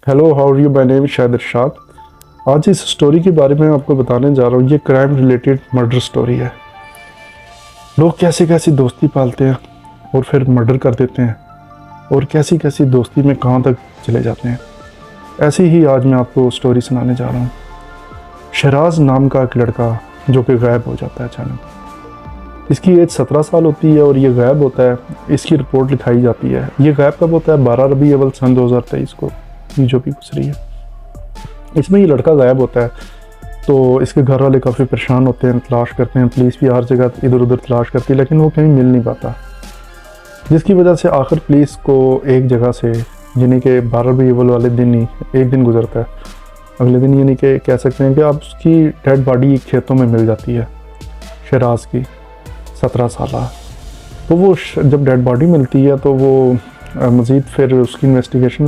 Hello, how are you? My name is Shahid Irshad. आज इस story के बारे में आपको बताने जा रहा हूँ। ये क्राइम रिलेटेड मर्डर स्टोरी है। लोग कैसी कैसी दोस्ती पालते हैं और फिर मर्डर कर देते हैं, और कैसी कैसी दोस्ती में कहाँ तक चले जाते हैं। ऐसी ही आज मैं आपको स्टोरी सुनाने जा रहा हूँ। शहराज नाम का एक लड़का जो कि गायब हो जाता है अचानक। इसकी एज 17 साल होती है और ये गायब होता है। इसकी रिपोर्ट लिखाई जाती है। ये गायब कब होता है? 12 रबी अव्वल सन 2023 को, ये जो भी गुजरी है। इसमें ये लड़का गायब होता है तो इसके घर वाले काफ़ी परेशान होते हैं, तलाश करते हैं। पुलिस भी हर जगह इधर उधर तलाश करती है, लेकिन वो कहीं मिल नहीं पाता। जिसकी वजह से आखिर पुलिस को एक जगह से, यानी कि 12 रबी अव्वल वाले दिन ही एक दिन गुजरता है, अगले दिन यानी कि कह सकते हैं कि अब उसकी डेड बॉडी खेतों में मिल जाती है, शहराज की 17 साल। तो वो जब डेड बॉडी मिलती है तो वो मज़ीद फिर उसकी इन्वेस्टिगेशन